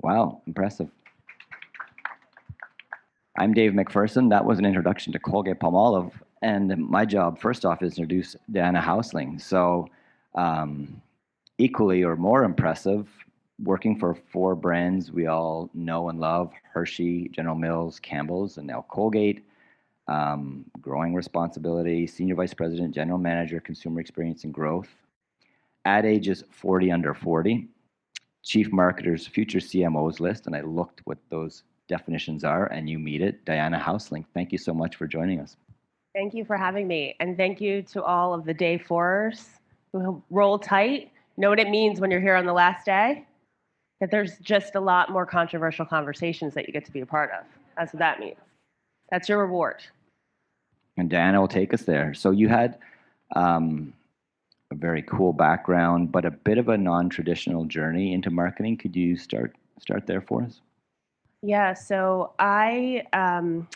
Wow, impressive. I'm Dave McPherson. That was an introduction to Colgate-Palmolive. And my job, first off, is to introduce Diana Haussling. So, um, equally or more impressive, working for four brands we all know and love: Hershey, General Mills, Campbell's, and now Colgate. Growing responsibility, Senior Vice President, General Manager, Consumer Experience and Growth. Ad age is 40 under 40. Chief Marketers Future CMOs list, and I looked what those definitions are, and you meet it. Diana Haussling, thank you so much for joining us. Thank you for having me. And thank you to all of the day fours who roll tight. You know what it means when you're here on the last day? That there's just a lot more controversial conversations that you get to be a part of. That's what that means. That's your reward. And Diana will take us there. So you had a very cool background, but a bit of a non-traditional journey into marketing. Could you start there for us? Yeah, so I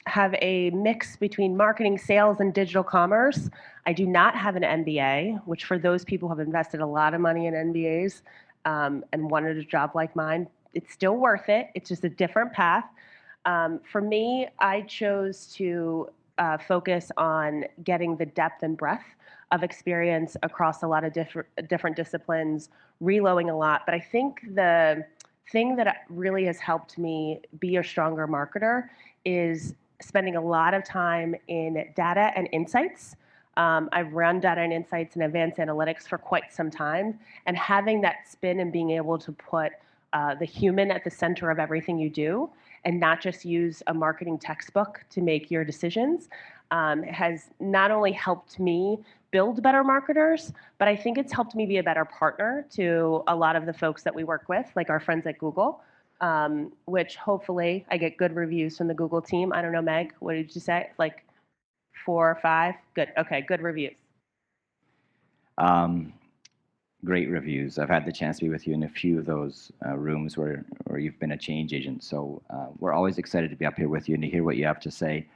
have a mix between marketing, sales, and digital commerce. I do not have an MBA, which for those people who have invested a lot of money in MBAs and wanted a job like mine, it's still worth it. It's just a different path. For me, I chose to focus on getting the depth and breadth of experience across a lot of different disciplines, reloading a lot. But I think the thing that really has helped me be a stronger marketer is spending a lot of time in data and insights. I've run data and insights and advanced analytics for quite some time, and having that spin and being able to put the human at the center of everything you do and not just use a marketing textbook to make your decisions has not only helped me build better marketers, but I think it's helped me be a better partner to a lot of the folks that we work with, like our friends at Google, which hopefully I get good reviews from the Google team. I don't know, Meg, what did you say? Like 4 or 5? Good. Okay, good reviews. Great reviews. I've had the chance to be with you in a few of those rooms where you've been a change agent. So we're always excited to be up here with you and to hear what you have to say.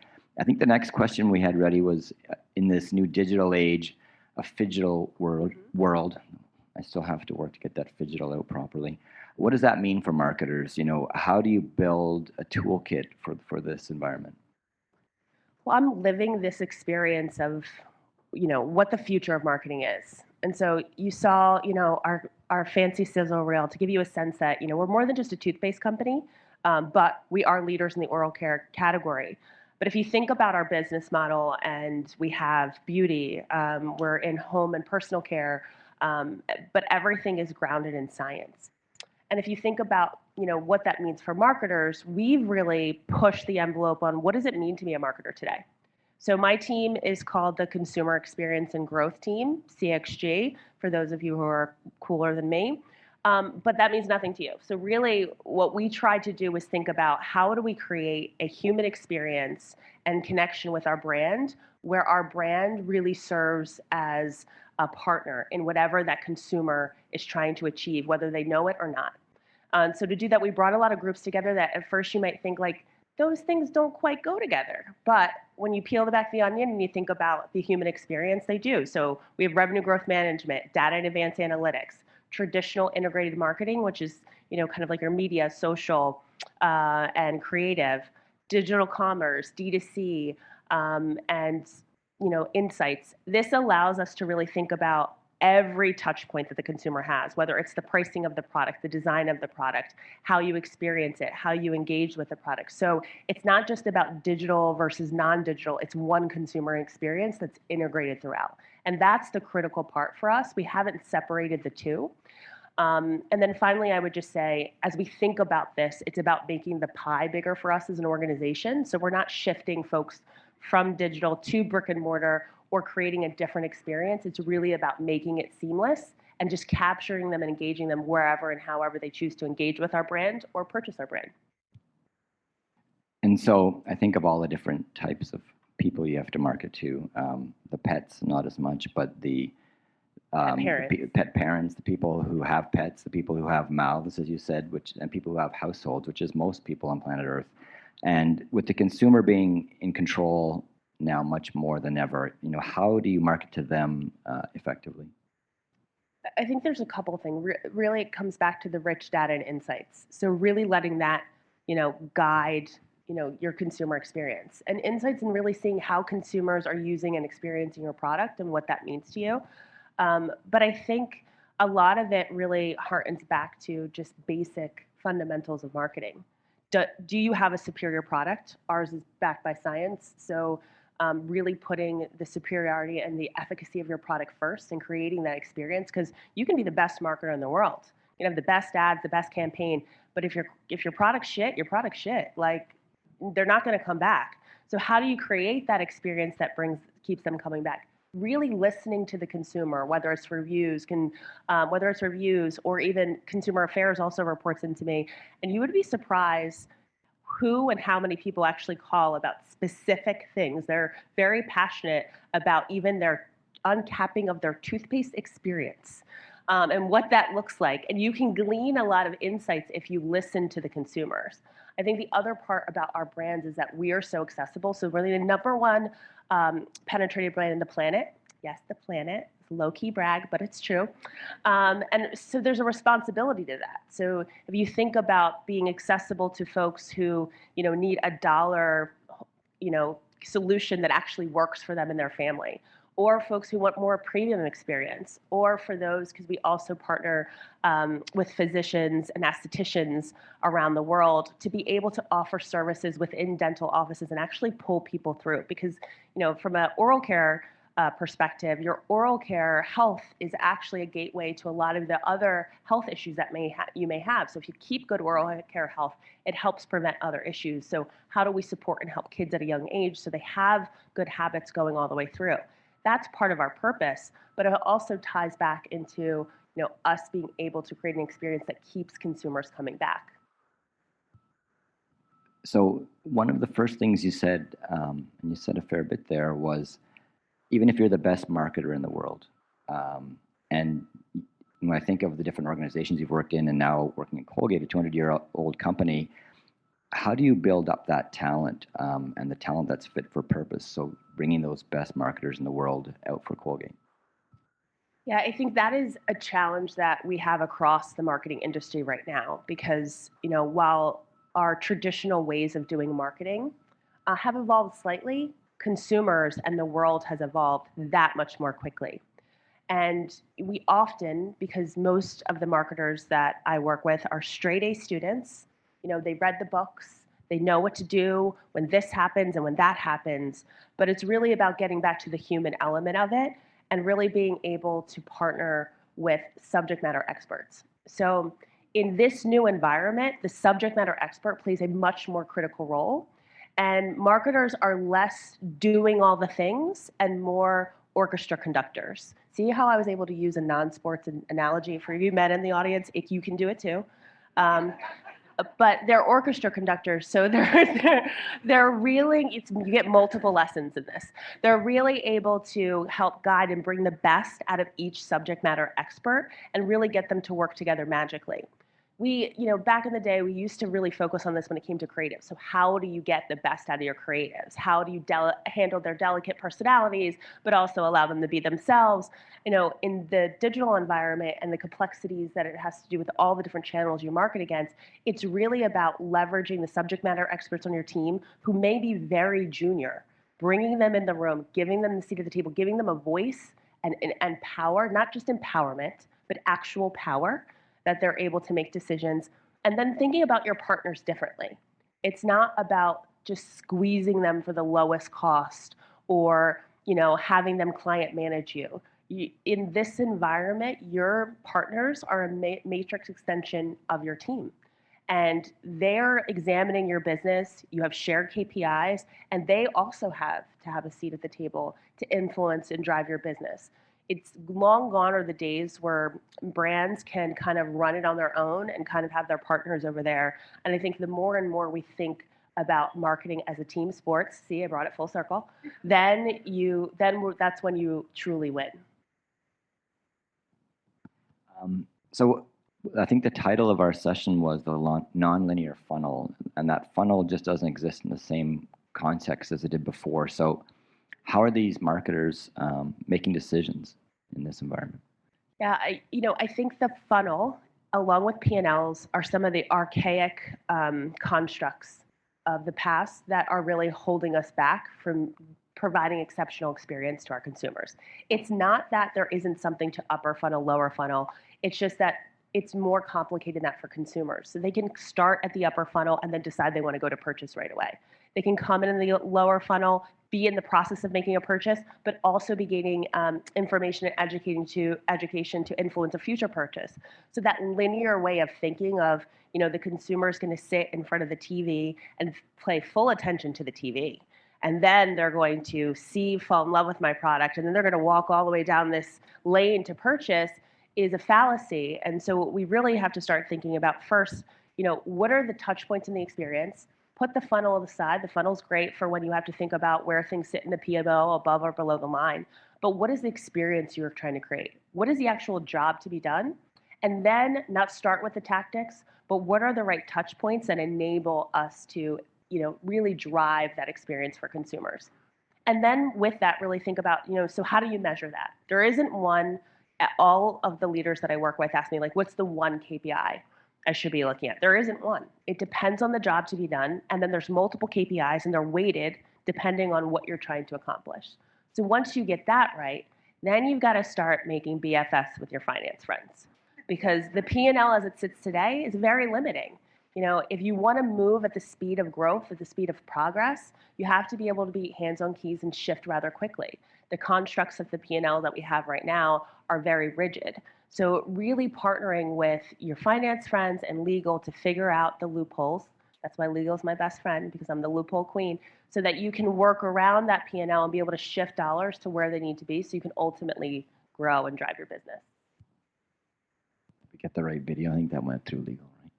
I think the next question we had ready was, in this new digital age, a phygital world. I still have to work to get that phygital out properly. What does that mean for marketers? How do you build a toolkit for this environment? Well, I'm living this experience of, what the future of marketing is. And so you saw, our fancy sizzle reel to give you a sense that, we're more than just a toothpaste company, but we are leaders in the oral care category. But if you think about our business model, and we have beauty, we're in home and personal care, but everything is grounded in science. And if you think about, what that means for marketers, we've really pushed the envelope on what does it mean to be a marketer today. So my team is called the Consumer Experience and Growth Team, CXG, for those of you who are cooler than me. But that means nothing to you. So really what we try to do is think about how do we create a human experience and connection with our brand, where our brand really serves as a partner in whatever that consumer is trying to achieve, whether they know it or not. So to do that, we brought a lot of groups together that at first you might think like, those things don't quite go together. But when you peel the back of the onion and you think about the human experience, they do. So we have revenue growth management, data and advanced analytics, traditional integrated marketing, which is kind of like your media, social, and creative, digital commerce, D2C, and insights. This allows us to really think about every touch point that the consumer has, whether it's the pricing of the product, the design of the product, how you experience it, how you engage with the product. So it's not just about digital versus non-digital, it's one consumer experience that's integrated throughout. And that's the critical part for us. We haven't separated the two. And then finally, I would just say, as we think about this, it's about making the pie bigger for us as an organization. So we're not shifting folks from digital to brick and mortar or creating a different experience. It's really about making it seamless and just capturing them and engaging them wherever and however they choose to engage with our brand or purchase our brand. And so I think of all the different types of people you have to market to. The pets, not as much, but the pet parents, the people who have pets, the people who have mouths, as you said, and people who have households, which is most people on planet Earth. And with the consumer being in control now much more than ever, how do you market to them effectively? I think there's a couple of things. Really, it comes back to the rich data and insights. So really letting that, guide, your consumer experience and insights, and really seeing how consumers are using and experiencing your product and what that means to you. But I think a lot of it really harkens back to just basic fundamentals of marketing. Do you have a superior product? Ours is backed by science. So really putting the superiority and the efficacy of your product first and creating that experience, because you can be the best marketer in the world. You can have the best ads, the best campaign, but if your product's shit, your product's shit. Like, they're not going to come back. So how do you create that experience that keeps them coming back? Really listening to the consumer, whether it's reviews or even consumer affairs also reports into me, and you would be surprised who and how many people actually call about specific things. They're very passionate about even their uncapping of their toothpaste experience, and what that looks like. And you can glean a lot of insights if you listen to the consumers. I think the other part about our brands is that we are so accessible. So we're the number one penetrated brand in the planet. Yes, the planet. Low-key brag, but it's true. And so there's a responsibility to that. So if you think about being accessible to folks who, need a dollar, solution that actually works for them and their family, or folks who want more premium experience, or for those, because we also partner with physicians and estheticians around the world to be able to offer services within dental offices and actually pull people through. Because, from an oral care perspective, your oral care health is actually a gateway to a lot of the other health issues that you may have. So if you keep good oral care health, it helps prevent other issues. So how do we support and help kids at a young age so they have good habits going all the way through? That's part of our purpose, but it also ties back into us being able to create an experience that keeps consumers coming back. So one of the first things you said, and you said a fair bit there, was even if you're the best marketer in the world, and when I think of the different organizations you've worked in and now working at Colgate, a 200-year-old company, how do you build up that talent and the talent that's fit for purpose? So bringing those best marketers in the world out for Colgate. Yeah, I think that is a challenge that we have across the marketing industry right now because, while our traditional ways of doing marketing have evolved slightly, consumers and the world has evolved that much more quickly. And we often, because most of the marketers that I work with are straight A students, they read the books, they know what to do when this happens and when that happens, but it's really about getting back to the human element of it and really being able to partner with subject matter experts. So in this new environment, the subject matter expert plays a much more critical role. And marketers are less doing all the things and more orchestra conductors. See how I was able to use a non-sports analogy for you men in the audience? If you can do it too. But they're orchestra conductors, so they're really, you get multiple lessons in this. They're really able to help guide and bring the best out of each subject matter expert and really get them to work together magically. We, back in the day, we used to really focus on this when it came to creative. So how do you get the best out of your creatives? How do you handle their delicate personalities, but also allow them to be themselves? In the digital environment and the complexities that it has to do with all the different channels you market against, it's really about leveraging the subject matter experts on your team who may be very junior, bringing them in the room, giving them the seat at the table, giving them a voice and power, not just empowerment, but actual power, that they're able to make decisions, and then thinking about your partners differently. It's not about just squeezing them for the lowest cost or having them client manage you. In this environment, your partners are a matrix extension of your team. And they're examining your business, you have shared KPIs, and they also have to have a seat at the table to influence and drive your business. It's long gone are the days where brands can kind of run it on their own and kind of have their partners over there. And I think the more and more we think about marketing as a team sport, see, I brought it full circle, then that's when you truly win. So I think the title of our session was the nonlinear funnel, and that funnel just doesn't exist in the same context as it did before. So how are these marketers making decisions in this environment? Yeah, I think the funnel, along with P&Ls, are some of the archaic constructs of the past that are really holding us back from providing exceptional experience to our consumers. It's not that there isn't something to upper funnel, lower funnel. It's just that it's more complicated than that for consumers. So they can start at the upper funnel and then decide they want to go to purchase right away. They can come in the lower funnel, be in the process of making a purchase, but also be gaining information and education to influence a future purchase. So that linear way of thinking of, the consumer is going to sit in front of the TV and pay full attention to the TV. And then they're going to fall in love with my product, and then they're going to walk all the way down this lane to purchase is a fallacy. And so we really have to start thinking about first, what are the touch points in the experience? Put the funnel aside. The funnel's great for when you have to think about where things sit in the P&L above or below the line. But what is the experience you're trying to create? What is the actual job to be done? And then not start with the tactics, but what are the right touch points that enable us to, really drive that experience for consumers? And then with that, really think about, so how do you measure that? There isn't one. All of the leaders that I work with ask me, like, what's the one KPI I should be looking at? There isn't one. It depends on the job to be done. And then there's multiple KPIs, and they're weighted depending on what you're trying to accomplish. So once you get that right, then you've got to start making BFFs with your finance friends, because the P&L as it sits today is very limiting. If you want to move at the speed of growth, at the speed of progress, you have to be able to be hands on keys and shift rather quickly. The constructs of the P&L that we have right now are very rigid. So really partnering with your finance friends and legal to figure out the loopholes. That's why legal is my best friend, because I'm the loophole queen, so that you can work around that P&L and be able to shift dollars to where they need to be so you can ultimately grow and drive your business. We get the right video. I think that went through legal, right?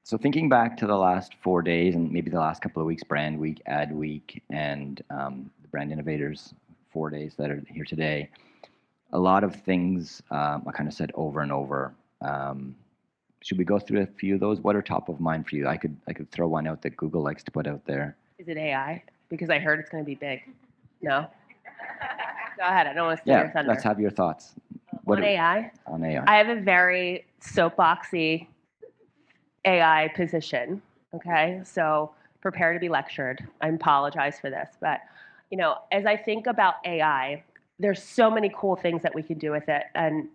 So thinking back to the last 4 days and maybe the last couple of weeks, Brand Week, AdWeek, and the Brand Innovators 4 days that are here today, a lot of things I kind of said over and over. Should we go through a few of those? What are top of mind for you? I could throw one out that Google likes to put out there. Is it AI? Because I heard it's going to be big. No? Go ahead. I don't want to steal your thunder. Let's have your thoughts. On AI? On AI. I have a very soapboxy AI position, okay? So prepare to be lectured. I apologize for this. But, as I think about AI, there's so many cool things that we can do with it. And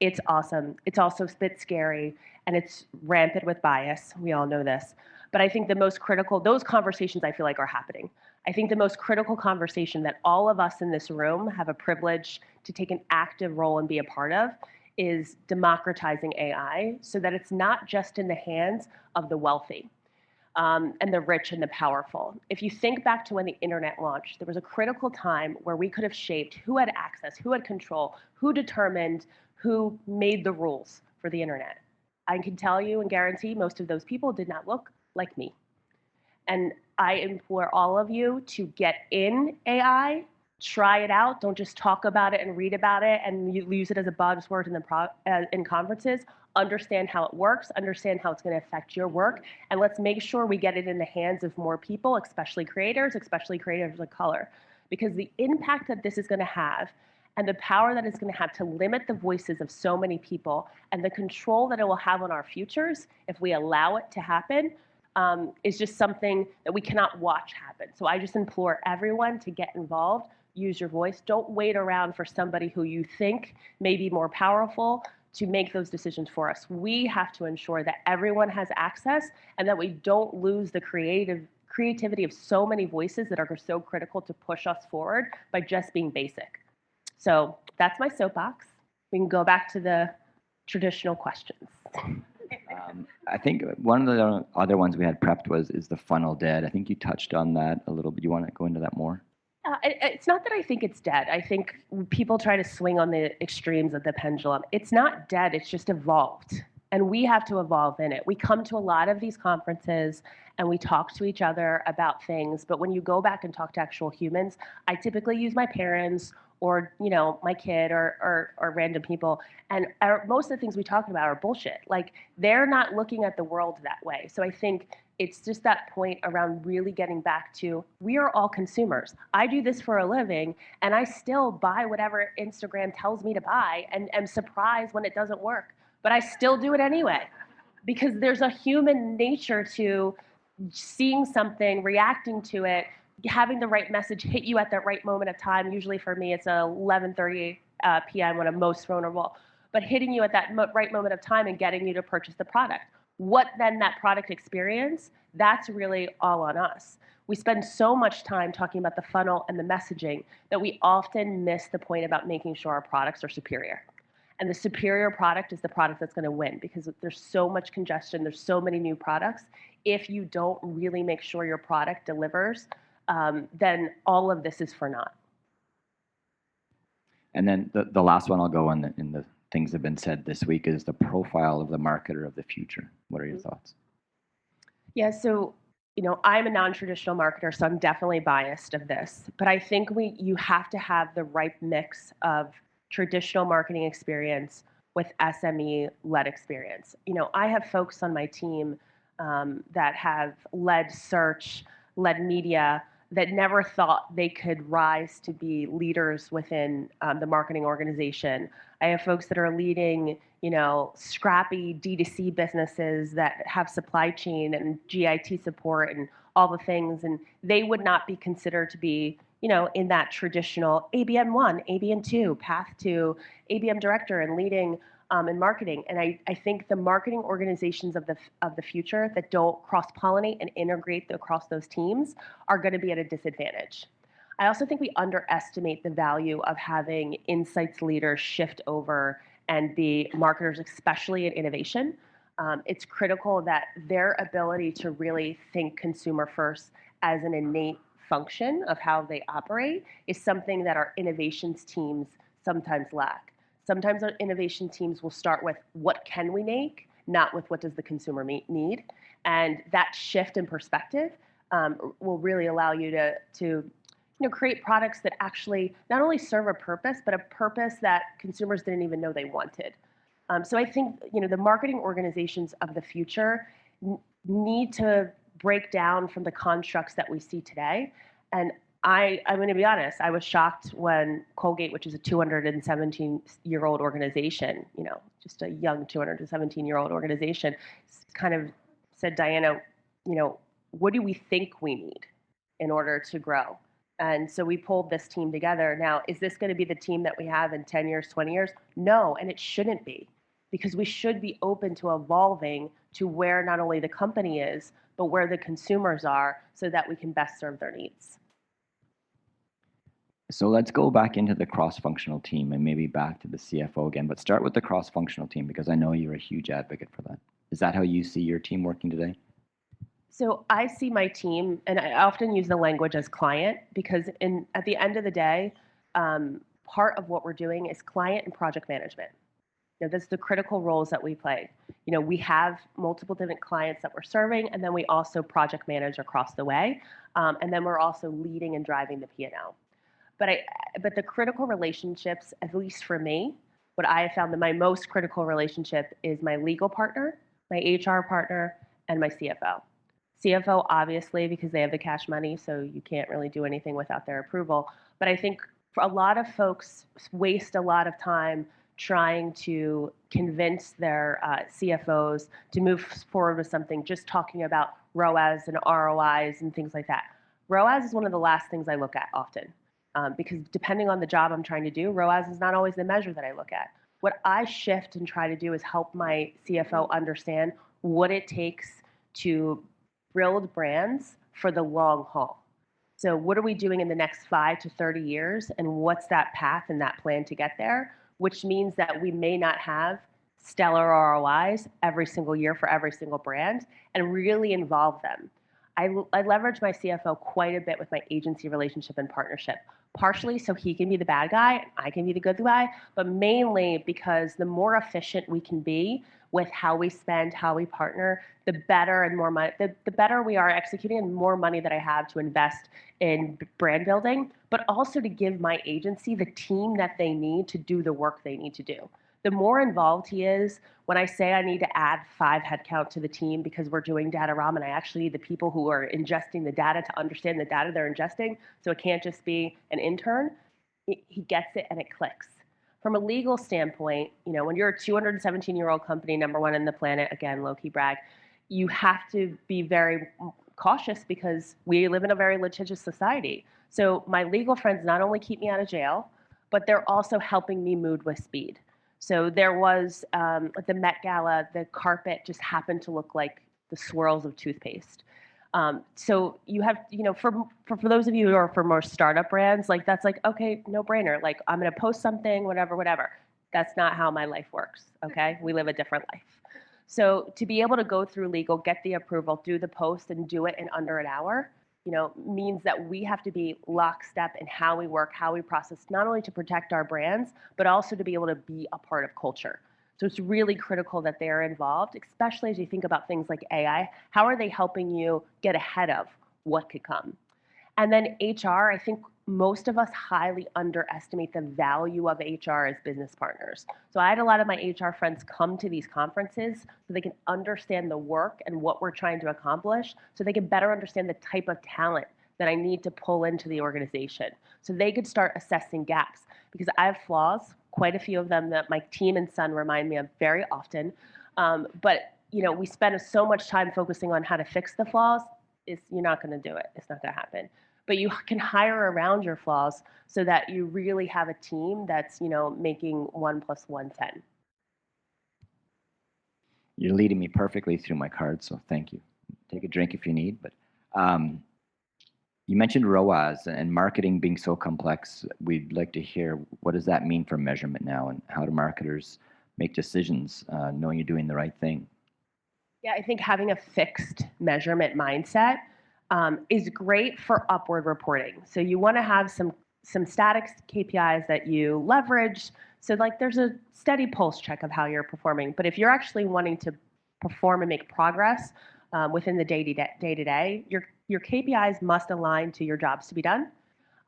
it's awesome. It's also a bit scary, and it's rampant with bias. We all know this. But I think the most critical, those conversations I feel like are happening. I think the most critical conversation that all of us in this room have a privilege to take an active role and be a part of is democratizing AI so that it's not just in the hands of the wealthy and the rich and the powerful. If you think back to when the internet launched, there was a critical time where we could have shaped who had access, who had control, who determined who made the rules for the internet. I can tell you and guarantee most of those people did not look like me. And I implore all of you to get in AI, try it out. Don't just talk about it and read about it and use it as a buzzword in conferences. Understand how it works, understand how it's going to affect your work, and let's make sure we get it in the hands of more people, especially creators of color. Because the impact that this is going to have and the power that it's going to have to limit the voices of so many people and the control that it will have on our futures if we allow it to happen is just something that we cannot watch happen. So I just implore everyone to get involved, use your voice. Don't wait around for somebody who you think may be more powerful to make those decisions for us. We have to ensure that everyone has access and that we don't lose the creativity of so many voices that are so critical to push us forward by just being basic. So that's my soapbox. We can go back to the traditional questions. I think one of the other ones we had prepped is the funnel dead. I think you touched on that a little bit. You want to go into that more? It's not that I think it's dead. I think people try to swing on the extremes of the pendulum. It's not dead. It's just evolved. And we have to evolve in it. We come to a lot of these conferences and we talk to each other about things. But when you go back and talk to actual humans, I typically use my parents or my kid or random people. And most of the things we talk about are bullshit. Like, they're not looking at the world that way. So I think It's just that point around really getting back to, we are all consumers. I do this for a living, and I still buy whatever Instagram tells me to buy and am surprised when it doesn't work. But I still do it anyway because there's a human nature to seeing something, reacting to it, having the right message hit you at that right moment of time. Usually for me, it's 11:30 p.m. when I'm most vulnerable, but hitting you at that right moment of time and getting you to purchase the product. What then that product experience, that's really all on us. We spend so much time talking about the funnel and the messaging that we often miss the point about making sure our products are superior. And the superior product is the product that's going to win because there's so much congestion, there's so many new products. If you don't really make sure your product delivers, then all of this is for naught. And then the last one I'll go on in the things that have been said this week is the profile of the marketer of the future. What are your thoughts? Yeah, so I'm a non-traditional marketer, so I'm definitely biased of this. But I think you have to have the right mix of traditional marketing experience with SME-led experience. I have folks on my team that have led search, led media, that never thought they could rise to be leaders within the marketing organization. I have folks that are leading, scrappy D2C businesses that have supply chain and GIT support and all the things, and they would not be considered to be, in that traditional ABM1, ABM2 path to ABM director and leading in marketing. And I think the marketing organizations of the future that don't cross-pollinate and integrate across those teams are going to be at a disadvantage. I also think we underestimate the value of having insights leaders shift over and be marketers, especially in innovation. It's critical that their ability to really think consumer first as an innate function of how they operate is something that our innovations teams sometimes lack. Sometimes our innovation teams will start with what can we make, not with what does the consumer need. And that shift in perspective will really allow you to create products that actually not only serve a purpose, but a purpose that consumers didn't even know they wanted. So I think the marketing organizations of the future need to break down from the constructs that we see today. And I'm going to be honest, I was shocked when Colgate, which is a 217-year-old organization, just a young 217-year-old organization, kind of said, Diana, what do we think we need in order to grow? And so we pulled this team together. Now, is this going to be the team that we have in 10 years, 20 years? No, and it shouldn't be, because we should be open to evolving to where not only the company is, but where the consumers are so that we can best serve their needs. So let's go back into the cross-functional team and maybe back to the CFO again, but start with the cross-functional team because I know you're a huge advocate for that. Is that how you see your team working today? So I see my team, and I often use the language as client because at the end of the day, part of what we're doing is client and project management. That's the critical roles that we play. We have multiple different clients that we're serving, and then we also project manage across the way, and then we're also leading and driving the P&L. But the critical relationships, at least for me, what I have found that my most critical relationship is my legal partner, my HR partner, and my CFO. CFO, obviously, because they have the cash money, so you can't really do anything without their approval. But I think for a lot of folks waste a lot of time trying to convince their CFOs to move forward with something, just talking about ROAS and ROIs and things like that. ROAS is one of the last things I look at often. Because depending on the job I'm trying to do, ROAS is not always the measure that I look at. What I shift and try to do is help my CFO understand what it takes to build brands for the long haul. So what are we doing in the next 5 to 30 years, and what's that path and that plan to get there, which means that we may not have stellar ROIs every single year for every single brand, and really involve them. I leverage my CFO quite a bit with my agency relationship and partnership, partially so he can be the bad guy and I can be the good guy, but mainly because the more efficient we can be with how we spend, how we partner, the better and more money, the better we are executing and more money that I have to invest in brand building, but also to give my agency the team that they need to do the work they need to do. The more involved he is, when I say I need to add 5 headcount to the team because we're doing data ramen, I actually need the people who are ingesting the data to understand the data they're ingesting. So it can't just be an intern. He gets it and it clicks. From a legal standpoint, when you're a 217-year-old company, number one in the planet, again, low key brag, you have to be very cautious because we live in a very litigious society. So my legal friends not only keep me out of jail, but they're also helping me move with speed. So there was at the Met Gala, the carpet just happened to look like the swirls of toothpaste. So you have, for those of you who are for more startup brands, like that's like, okay, no brainer. Like I'm going to post something, whatever. That's not how my life works. Okay. We live a different life. So to be able to go through legal, get the approval, do the post and do it in under an hour, means that we have to be lockstep in how we work, how we process, not only to protect our brands, but also to be able to be a part of culture. So it's really critical that they are involved, especially as you think about things like AI. How are they helping you get ahead of what could come? And then HR, I think most of us highly underestimate the value of HR as business partners. So I had a lot of my HR friends come to these conferences so they can understand the work and what we're trying to accomplish, so they can better understand the type of talent that I need to pull into the organization. So they could start assessing gaps because I have flaws, quite a few of them that my team and son remind me of very often. But we spend so much time focusing on how to fix the flaws. You're not going to do it. It's not going to happen. But you can hire around your flaws so that you really have a team that's making 1 + 1 10. You're leading me perfectly through my cards, so thank you. Take a drink if you need. But you mentioned ROAS and marketing being so complex. We'd like to hear, what does that mean for measurement now, and how do marketers make decisions knowing you're doing the right thing? Yeah, I think having a fixed measurement mindset is great for upward reporting. So you want to have some static KPIs that you leverage. So like there's a steady pulse check of how you're performing. But if you're actually wanting to perform and make progress within the day to day, your KPIs must align to your jobs to be done.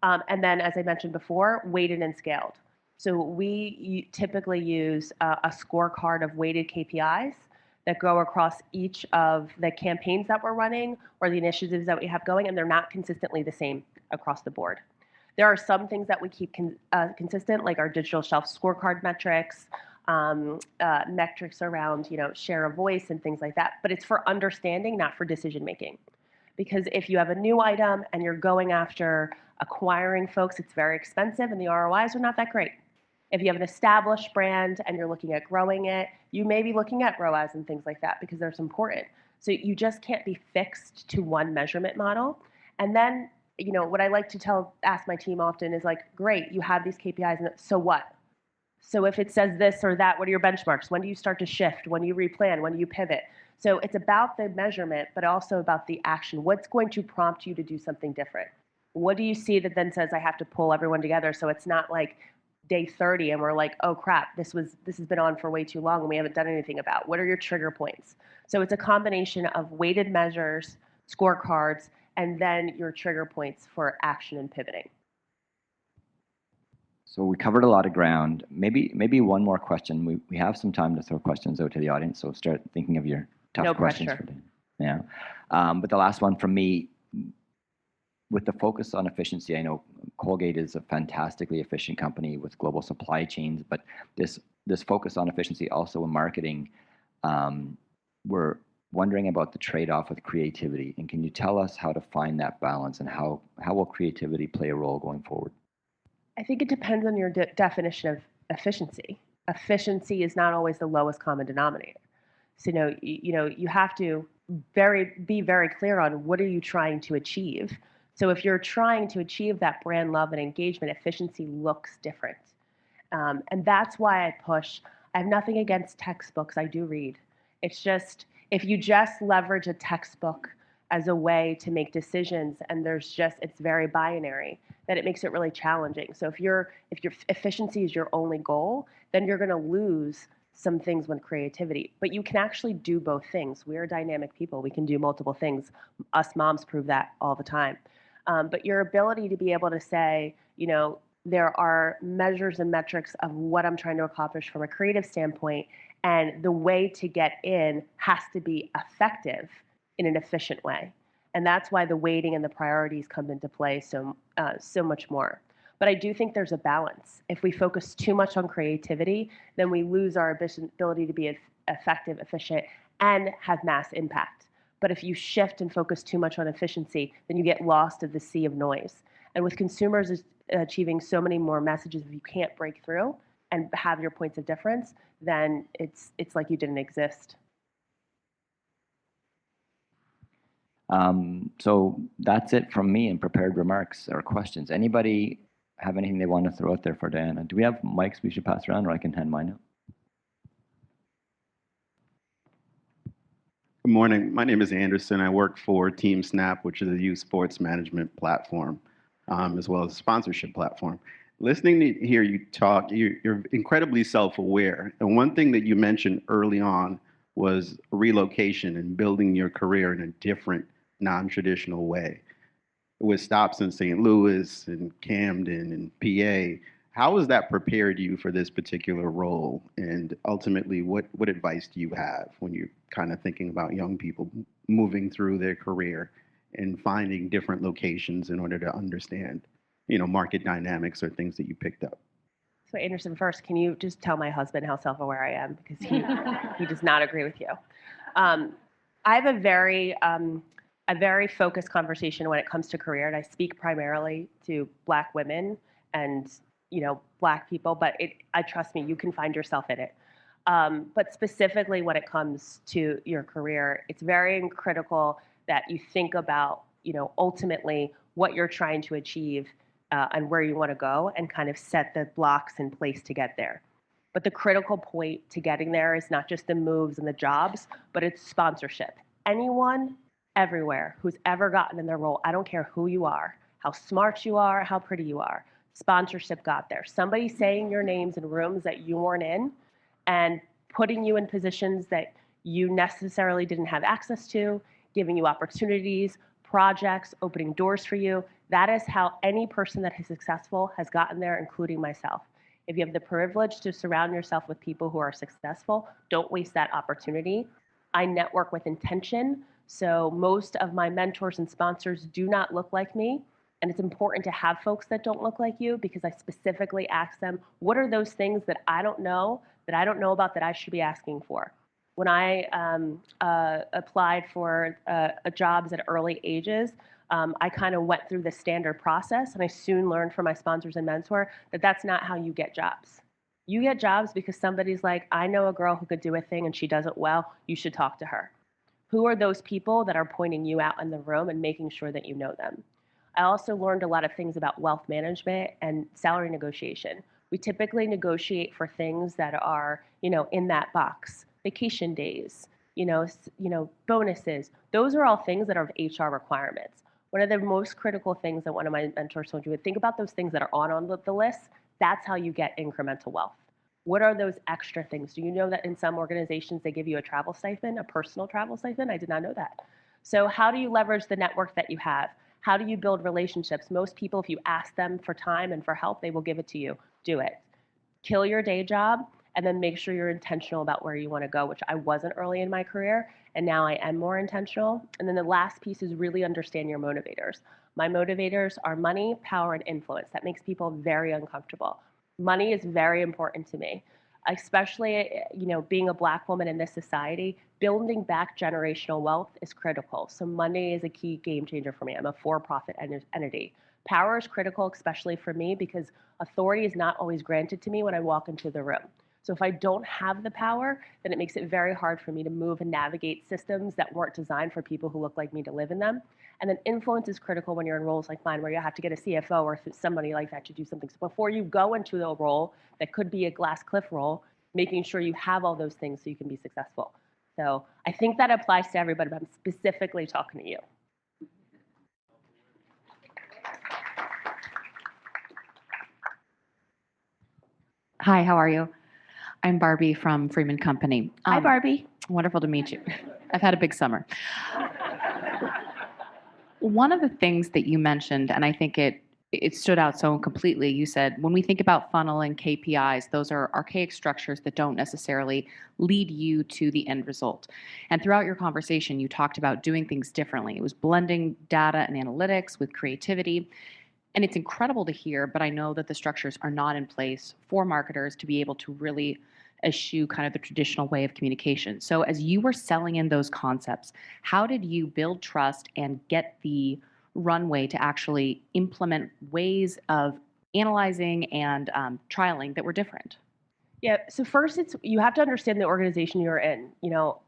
And then, as I mentioned before, weighted and scaled. So we typically use a scorecard of weighted KPIs that go across each of the campaigns that we're running or the initiatives that we have going, and they're not consistently the same across the board. There are some things that we keep consistent, like our digital shelf scorecard metrics, metrics around share of voice and things like that. But it's for understanding, not for decision making. Because if you have a new item and you're going after acquiring folks, it's very expensive and the ROIs are not that great. If you have an established brand and you're looking at growing it, you may be looking at ROAS and things like that because they're important. So you just can't be fixed to one measurement model. And then, what I like to ask my team often is like, great, you have these KPIs, and so what? So if it says this or that, what are your benchmarks? When do you start to shift? When do you replan? When do you pivot? So it's about the measurement, but also about the action. What's going to prompt you to do something different? What do you see that then says I have to pull everyone together so it's not like day 30 and we're like, oh crap, this has been on for way too long and we haven't done anything about. What are your trigger points? So it's a combination of weighted measures, scorecards, and then your trigger points for action and pivoting. So we covered a lot of ground. Maybe one more question. We have some time to throw questions out to the audience, so start thinking of your tough questions for Dan. Yeah. But the last one from me, with the focus on efficiency, I know Colgate is a fantastically efficient company with global supply chains, but this focus on efficiency also in marketing, we're wondering about the trade-off with creativity. And can you tell us how to find that balance, and how will creativity play a role going forward? I think it depends on your definition of efficiency. Efficiency is not always the lowest common denominator. So you have to be very clear on what are you trying to achieve. So if you're trying to achieve that brand love and engagement, efficiency looks different. And that's why I push. I have nothing against textbooks. I do read. It's just, if you just leverage a textbook as a way to make decisions and it's very binary, that it makes it really challenging. So if your efficiency is your only goal, then you're going to lose some things with creativity. But you can actually do both things. We're dynamic people. We can do multiple things. Us moms prove that all the time. But your ability to be able to say, There are measures and metrics of what I'm trying to accomplish from a creative standpoint, and the way to get in has to be effective in an efficient way. And that's why the weighting and the priorities come into play so much more. But I do think there's a balance. If we focus too much on creativity, then we lose our ability to be effective, efficient, and have mass impact. But if you shift and focus too much on efficiency, then you get lost in the sea of noise. And with consumers achieving so many more messages, if you can't break through and have your points of difference, then it's like you didn't exist. So that's it from me in prepared remarks or questions. Anybody have anything they want to throw out there for Diana? Do we have mics we should pass around, or I can hand mine out? Good morning. My name is Anderson. I work for Team Snap, which is a youth sports management platform, as well as a sponsorship platform. Listening to hear you talk, you're incredibly self-aware. And one thing that you mentioned early on was relocation and building your career in a different, non-traditional way. With stops in St. Louis and Camden and PA, how has that prepared you for this particular role? And ultimately, what advice do you have when you're kind of thinking about young people moving through their career and finding different locations in order to understand, market dynamics or things that you picked up? So Anderson, first, can you just tell my husband how self-aware I am, because he does not agree with you. I have a very focused conversation when it comes to career, and I speak primarily to Black women and Black people, but I trust me, you can find yourself in it. But specifically when it comes to your career, it's very critical that you think about, ultimately what you're trying to achieve and where you want to go, and kind of set the blocks in place to get there. But the critical point to getting there is not just the moves and the jobs, but it's sponsorship. Anyone, everywhere, who's ever gotten in their role, I don't care who you are, how smart you are, how pretty you are, sponsorship got there. Somebody saying your names in rooms that you weren't in and putting you in positions that you necessarily didn't have access to, giving you opportunities, projects, opening doors for you. That is how any person that is successful has gotten there, including myself. If you have the privilege to surround yourself with people who are successful, don't waste that opportunity. I network with intention, so most of my mentors and sponsors do not look like me. And it's important to have folks that don't look like you, because I specifically ask them, what are those things that I don't know about that I should be asking for? When I applied for jobs at early ages, I kind of went through the standard process, and I soon learned from my sponsors and mentor that that's not how you get jobs. You get jobs because somebody's like, I know a girl who could do a thing and she does it well, you should talk to her. Who are those people that are pointing you out in the room and making sure that you know them? I also learned a lot of things about wealth management and salary negotiation. We typically negotiate for things that are, in that box. Vacation days, bonuses. Those are all things that are of HR requirements. One of the most critical things that one of my mentors told you would think about those things that are on the list. That's how you get incremental wealth. What are those extra things? Do you know that in some organizations they give you a travel stipend, a personal travel stipend? I did not know that. So how do you leverage the network that you have? How do you build relationships? Most people, if you ask them for time and for help, they will give it to you. Do it. Kill your day job, and then make sure you're intentional about where you want to go, which I wasn't early in my career, and now I am more intentional. And then the last piece is really understand your motivators. My motivators are money, power, and influence. That makes people very uncomfortable. Money is very important to me, especially being a Black woman in this society. Building back generational wealth is critical. So money is a key game changer for me. I'm a for-profit entity. Power is critical, especially for me, because authority is not always granted to me when I walk into the room. So if I don't have the power, then it makes it very hard for me to move and navigate systems that weren't designed for people who look like me to live in them. And then influence is critical when you're in roles like mine, where you have to get a CFO or somebody like that to do something. So before you go into the role that could be a glass cliff role, making sure you have all those things so you can be successful. So I think that applies to everybody, but I'm specifically talking to you. Hi, how are you? I'm Barbie from Freeman Company. Hi, Barbie. Wonderful to meet you. I've had a big summer. One of the things that you mentioned, and I think it it stood out so completely. You said, when we think about funnel and KPIs, those are archaic structures that don't necessarily lead you to the end result. And throughout your conversation, you talked about doing things differently. It was blending data and analytics with creativity. And it's incredible to hear, but I know that the structures are not in place for marketers to be able to really eschew kind of the traditional way of communication. So as you were selling in those concepts, how did you build trust and get the runway to actually implement ways of analyzing and trialing that were different? Yeah, so first you have to understand the organization you're in.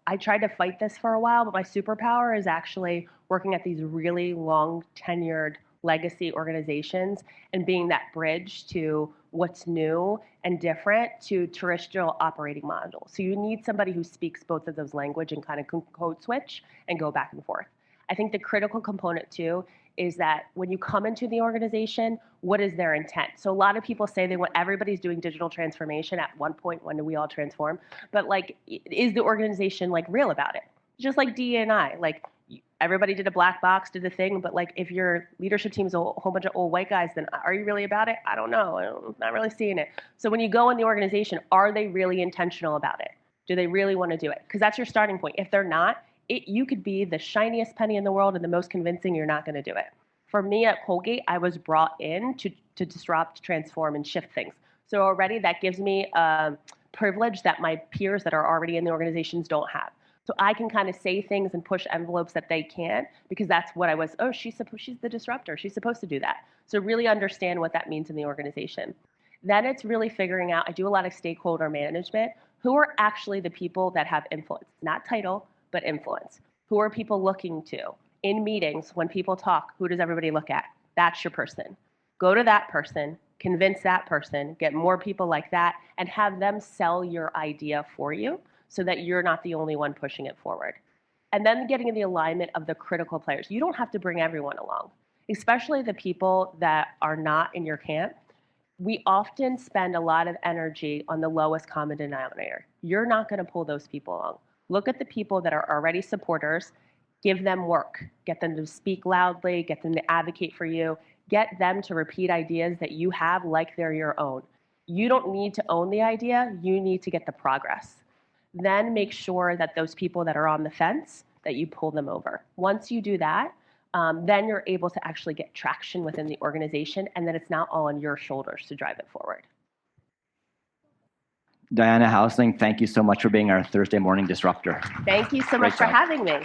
I tried to fight this for a while, but my superpower is actually working at these really long tenured legacy organizations and being that bridge to what's new and different to terrestrial operating models. So you need somebody who speaks both of those language and kind of can code switch and go back and forth. I think the critical component too is that when you come into the organization, what is their intent? So a lot of people say they want everybody's doing digital transformation at one point. When do we all transform? But is the organization real about it? Just like DE&I, everybody did a black box, did the thing, but if your leadership team is a whole bunch of old white guys, then are you really about it? I don't know. I'm not really seeing it. So when you go in the organization, are they really intentional about it? Do they really want to do it? Because that's your starting point. If they're not, you could be the shiniest penny in the world and the most convincing, you're not going to do it. For me at Colgate, I was brought in to disrupt, transform, and shift things. So already that gives me a privilege that my peers that are already in the organizations don't have. So I can kind of say things and push envelopes that they can't because that's what I was. Oh, she's the disruptor. She's supposed to do that. So really understand what that means in the organization. Then it's really figuring out, I do a lot of stakeholder management. Who are actually the people that have influence? Not title, but influence. Who are people looking to? In meetings, when people talk, who does everybody look at? That's your person. Go to that person, convince that person, get more people like that, and have them sell your idea for you so that you're not the only one pushing it forward. And then getting in the alignment of the critical players. You don't have to bring everyone along, especially the people that are not in your camp. We often spend a lot of energy on the lowest common denominator. You're not going to pull those people along. Look at the people that are already supporters, give them work, get them to speak loudly, get them to advocate for you, get them to repeat ideas that you have like they're your own. You don't need to own the idea, you need to get the progress. Then make sure that those people that are on the fence, that you pull them over. Once you do that, then you're able to actually get traction within the organization, and then it's not all on your shoulders to drive it forward. Diana Haussling, thank you so much for being our Thursday morning disruptor. Thank you so much for having me.